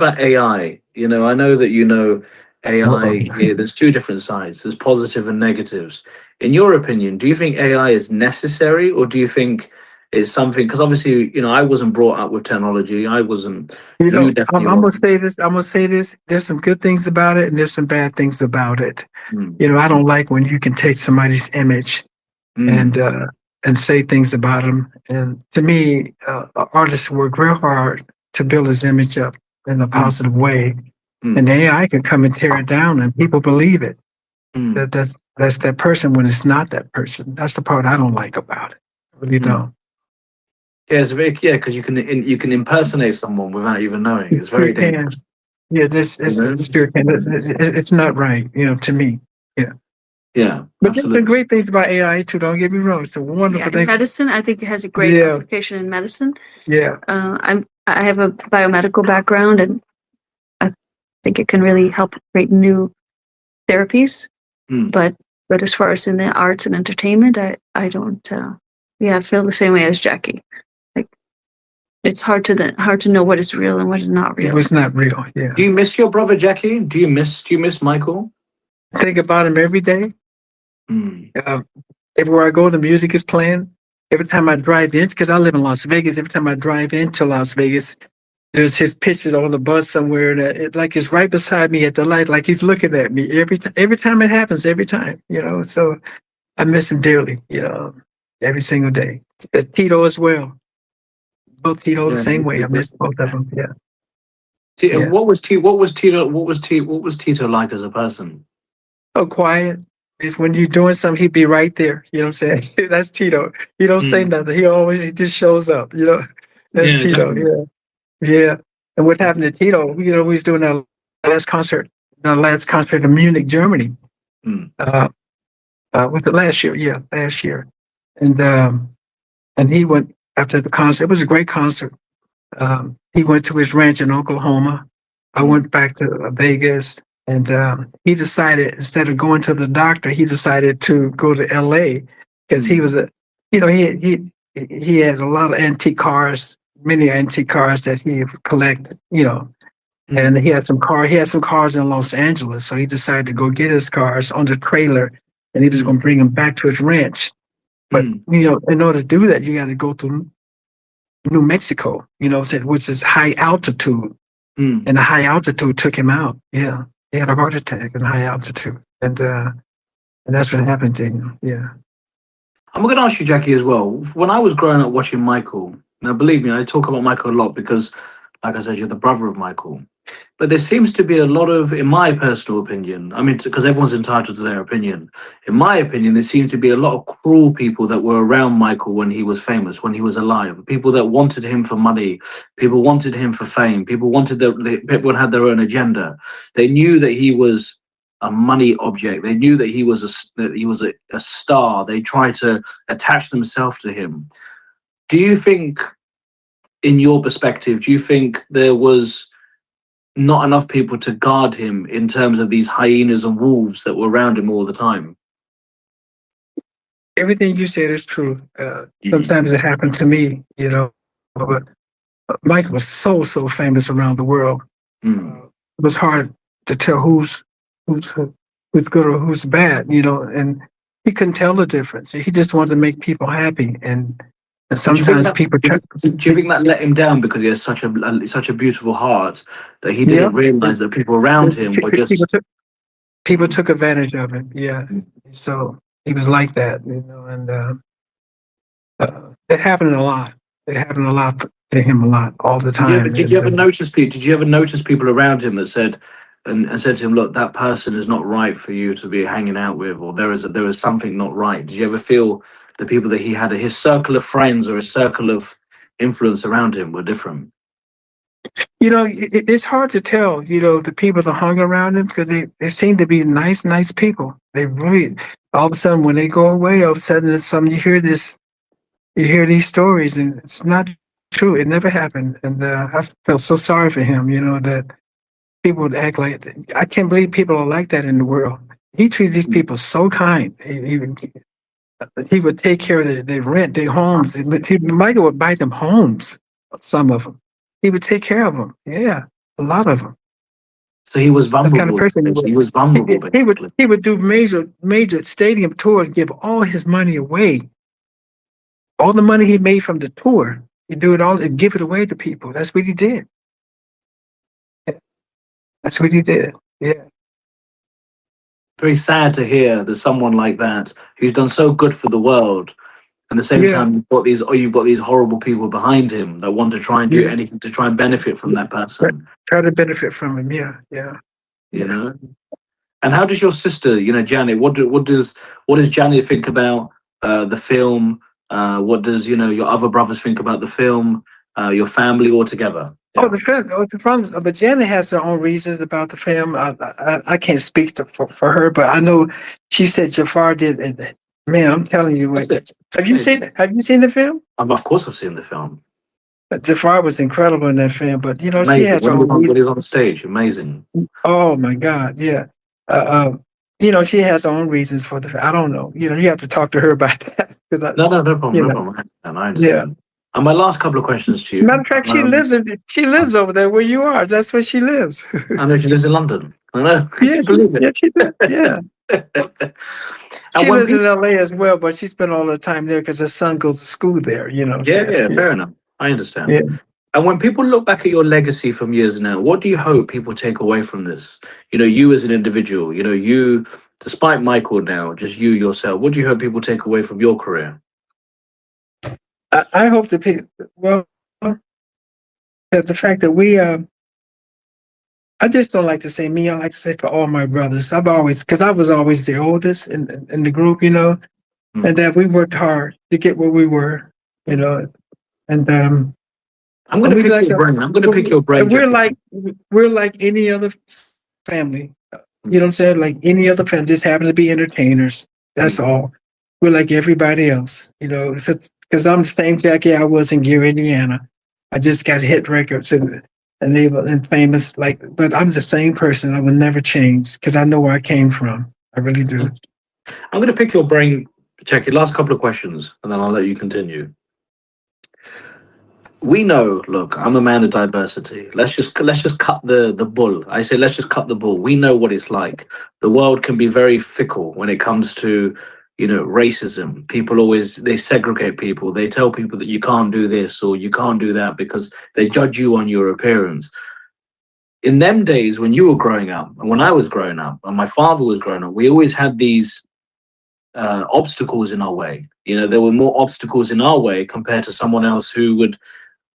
about AI? I know that AI. Uh-oh. There's two different sides. There's positive and negatives. In your opinion, do you think AI is necessary, or do you think it's something? Because obviously, I wasn't brought up with technology. I wasn't. You definitely I'm gonna wasn't. say this. I'm gonna say this. There's some good things about it, and there's some bad things about it. Mm, I don't like when you can take somebody's image and mm, uh, and say things about them. And to me, artists work real hard to build his image up in a mm, positive way, and mm, the AI can come and tear it down, and people believe it. mm. That's that person when it's not that person. That's the part I don't like about it. I really Mm. don't. Yeah, it's very because you can impersonate someone without even knowing. It's You very can. dangerous. Yeah, this You it's know? sure can. It's not right, to me. Yeah. Yeah, But there's some absolutely. great things about AI too. Don't get me wrong. It's a Yeah, wonderful in thing. medicine, I think it has a great Yeah, application in medicine. yeah. I have a biomedical background, and I think it can really help create new therapies. Mm. But as far as in the arts and entertainment, I don't. Yeah, I feel the same way as Jackie. Like it's hard to know what is real and what is not It real. was not real. Yeah. Do you miss your brother Jackie? Do you miss Michael? I think about him every day. Mm. Uh, Everywhere I go, the music is playing. Every time I drive in, because I live in Las Vegas, every time I drive into Las Vegas, there's his picture on the bus somewhere, and like it's right beside me at the light, like he's looking at me every time it happens, every time. So I miss him dearly. Every single day. Tito as well. Both Tito the Yeah. same way. I miss both of them. Yeah, yeah. What was Tito like as a person? Oh, quiet. Is when you're doing something, he'd be right there. You know what I'm saying? That's Tito. He don't say Mm. nothing. He just shows up. That's Yeah, Tito. definitely. Yeah, yeah. And what happened to Tito? We was doing the last concert in Munich, Germany. Mm. Uh, was it last year? Yeah, last year. And and he went after the concert. It was a great concert. He went to his ranch in Oklahoma. I Mm. went back to Vegas, and he decided instead of going to the doctor, he decided to go to L.A. because he Mm. was he had a lot of antique cars, many antique cars that he collected, and Mm. he had some cars in Los Angeles, so he decided to go get his cars on the trailer, and he was going Mm. to bring them back to his ranch. But Mm. in order to do that, you got to go through New Mexico, which is high altitude, Mm. and the high altitude took him out. Yeah, he had a heart attack in high altitude, and that's what happened to him. Yeah, I'm going to ask you, Jackie, as well. When I was growing up watching Michael, now believe me, I talk about Michael a lot because, like I said, you're the brother of Michael. But there seems to be a lot of, in my personal opinion, I mean, because everyone's entitled to their opinion. In my opinion, there seems to be a lot of cruel people that were around Michael when he was famous, when he was alive. People that wanted him for money, people wanted him for fame, people everyone had their own agenda. They knew that he was a money object. They knew that he was a star. They tried to attach themselves to him. Do you think, in your perspective, do you think there was not enough people to guard him in terms of these hyenas and wolves that were around him all the time? everything you said is true. Mm. Sometimes it happened to me, but Michael was so famous around the world. Mm. It was hard to tell who's who's good or who's bad, and he couldn't tell the difference. He just wanted to make people happy, and But do you think sometimes that people try. do you think that let him down because he has such a beautiful heart that he Yeah, didn't realize that people around him were people just. people took advantage of him. Yeah, so he was like that, and it happened a lot. It happened a lot to him, a lot, all the Did you ever time. did you And ever notice people? Did you ever notice people around him that said and said to him, "Look, that person is not right for you to be hanging out with," or there is something not right? Did you ever feel the people that he had, his circle of friends or his circle of influence around him, were different? it's hard to tell. The people that hung around him because they seem to be nice people. They really, all of a sudden, when they go away, all of a sudden, it's something you hear these stories, and it's not true. It never happened, and I felt so sorry for him. That people would act like I can't believe people are like that in the world. He treated these people so kind. He would take care of their rent, their homes. Michael would buy them homes. Some of them, he would take care of them. Yeah, A lot of them. So he was That's the kind of vulnerable. person he was. He was vulnerable, basically. He would do major stadium tours, give all his money away. All the money he made from the tour, he'd do it all and give it away to people. That's what he did. That's what he did. Yeah. Very sad to hear that someone like that, who's done so good for the world, and at the same Yeah. time you've got these horrible people behind him that want to try and do Yeah. anything to try and benefit from that person. Try to benefit from him. Yeah. Yeah. You know. And how does your sister, Janet? What does Janet think about the film? What does your other brothers think about the film? Your family altogether? Oh, Yeah. the film. Oh, the film. But Janet has her own reasons about the film. I can't speak for her, but I know she said Jafar did. And man, I'm telling you, That's it. have you seen? Have you seen the film? Of course, I've seen the film. Jafar was incredible in that film, but she Amazing. has her When he was own on, when reasons. he was on stage, amazing. Oh my God, yeah. Uh, she has her own reasons for the. I don't know. You have to talk to her about that because No problem, you no know, problem. I yeah. understand. And my last couple of questions to Matter you. of fact, she lives over there where you are. That's where she lives. I know she lives in London. I know. Can Yeah, you believe it? she does. Yeah. And She when lives in people, LA as well, but she spent all her time there because her son goes to school there. yeah, So yeah, yeah, fair enough. I yeah. understand. And when people look back at your legacy from years now, what do you hope people take away from this? You as an individual, you, despite Michael now, just you yourself, what do you hope people take away from your career? I hope that people, well, that the fact that I just don't like to say me. I like to say for all my brothers. Because I was always the oldest in the group, and that we worked hard to get where we were, and I'm going to pick your brain. I'm going to pick your brain, we're Jackie. like any other family. You know what I'm saying? Like any other family, just happen to be entertainers. That's all. We're like everybody else, because I'm the same Jackie I was in Geary, Indiana. I just got hit records and they were and famous. But I'm the same person. I will never change because I know where I came from. I really do. I'm going to pick your brain, Jackie. Last couple of questions, and then I'll let you continue. We know, look, I'm a man of diversity. Let's just cut the bull. I say let's just cut the bull. We know what it's like. The world can be very fickle when it comes to racism. People always, they segregate people. They tell people that you can't do this or you can't do that because they judge you on your appearance. In them days when you were growing up and when I was growing up and my father was growing up, we always had these obstacles in our way. There were more obstacles in our way compared to someone else who would,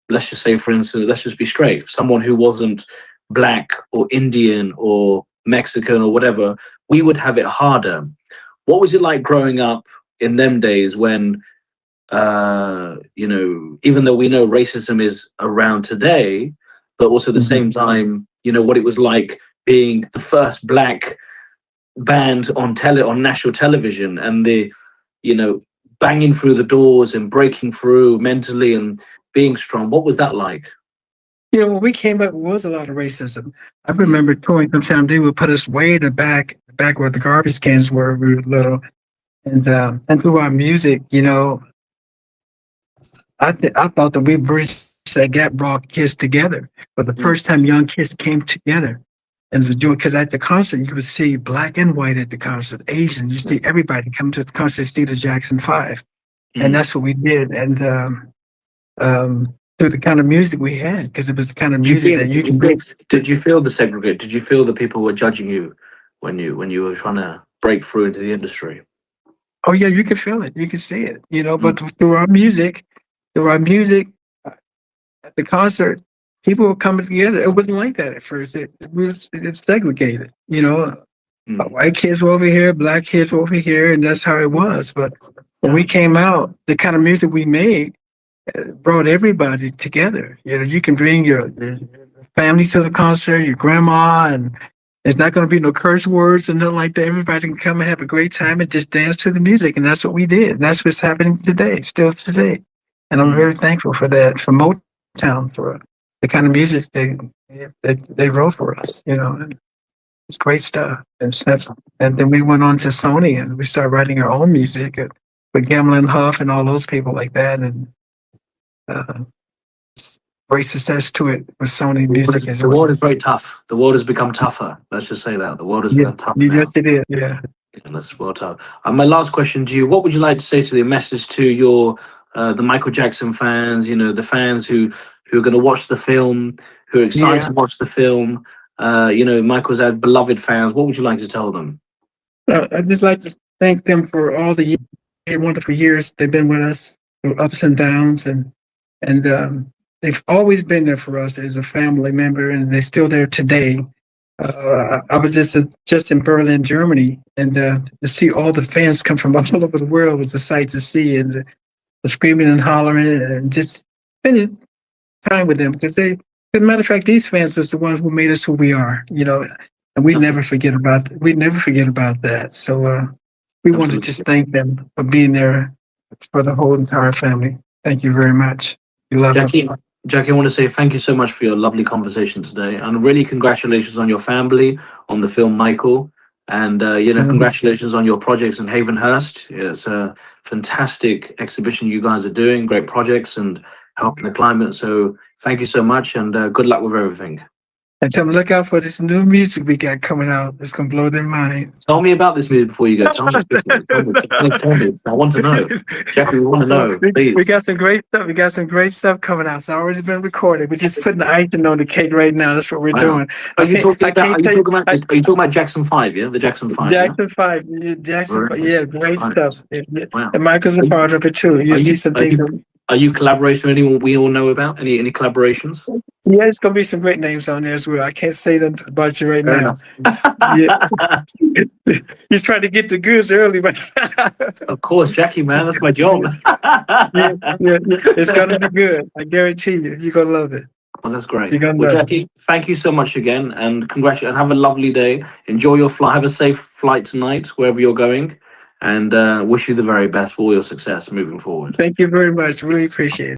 let's just say, for instance, let's just be straight, someone who wasn't black or Indian or Mexican or whatever, we would have it harder. What was it like growing up in them days when, even though we know racism is around today, but also at the same time, what it was like being the first black band on national television and banging through the doors and breaking through mentally and being strong. What was that like? When we came up, there was a lot of racism. I remember touring sometimes they would put us way in the back where the garbage cans were when we were little. And through our music, I thought that we bridged that gap, brought kids together. For the first time, young kids came together. And it was doing, because at the concert, you would see black and white at the concert, Asian, you see everybody come to the concert, see the Jackson 5. And that's what we did. And through the kind of music we had, because it was the kind of music that you can bring. Did you feel the segregate? Did you feel that people were judging you when you were trying to break through into the industry? Oh yeah, you can feel it. You can see it. But through our music, at the concert, people were coming together. It wasn't like that at first. It's segregated. White kids were over here, black kids were over here, and that's how it was. But when we came out, the kind of music we made brought everybody together. You can bring your family to the concert, your grandma, and there's not going to be no curse words and nothing like that. Everybody can come and have a great time and just dance to the music, and that's what we did. And that's what's happening today, still today. And I'm very thankful for that, for Motown, for the kind of music they wrote for us. And it's great stuff. And then we went on to Sony, and we started writing our own music with Gamble and Huff and all those people like that. And great success to it with Sony Music as The well. world is very tough. The world has become tougher. Let's just say that the world has Yeah, become tougher now. yes, it is. Yeah. And that's well tough. And my last question to you: what would you like to say to the message to your the Michael Jackson fans? You know, the fans who are going to watch the film, who are excited Yeah. to watch the film. You know, Michael's had beloved fans. What would you like to tell them? I'd just like to thank them for all the wonderful years they've been with us through ups and downs, and they've always been there for us as a family member, and they're still there today. I was just in Berlin, Germany, and to see all the fans come from all over the world was a sight to see, and the screaming and hollering, and just spending time with them because they. As a matter of fact, these fans was the ones who made us who we are, you know, and we never forget about that. So we want to just thank them for being there for the whole entire family. Thank you very much. We love Jackie, them. Jackie, I want to say thank you so much for your lovely conversation today, and really congratulations on your family, on the film Michael, and you know, congratulations on your projects in Havenhurst. It's a fantastic exhibition you guys are doing, great projects, and helping the climate. So thank you so much, and good luck with everything. And tell them look out for this new music we got coming out. It's gonna blow their mind. Tell me about this music before you go. Tell me. Please tell me. I want to know. Jackie, we want to know. Please. We got some great stuff. We got some great stuff coming out. It's already been recorded. We're just putting the icing on the cake right now. That's what we're doing. Are you talking about Jackson 5? Yeah, the Jackson 5. Jackson 5. Yeah, Jackson 5. Yeah, great stuff. Wow. And Michael's a part of it too. You see some things. Are you collaborating with anyone we all know about? Any collaborations? Yeah, it's gonna be some great names on there as well. I can't say them about you right now. Yeah. He's trying to get the goods early, but of course, Jackie, man, that's my job. yeah, it's gonna be good. I guarantee you, you're gonna love it. Well, that's great. Well, Jackie, thank you so much again, and congratulations. And have a lovely day. Enjoy your flight. Have a safe flight tonight, wherever you're going, and wish you the very best for all your success moving forward. Thank you very much. Really appreciate it.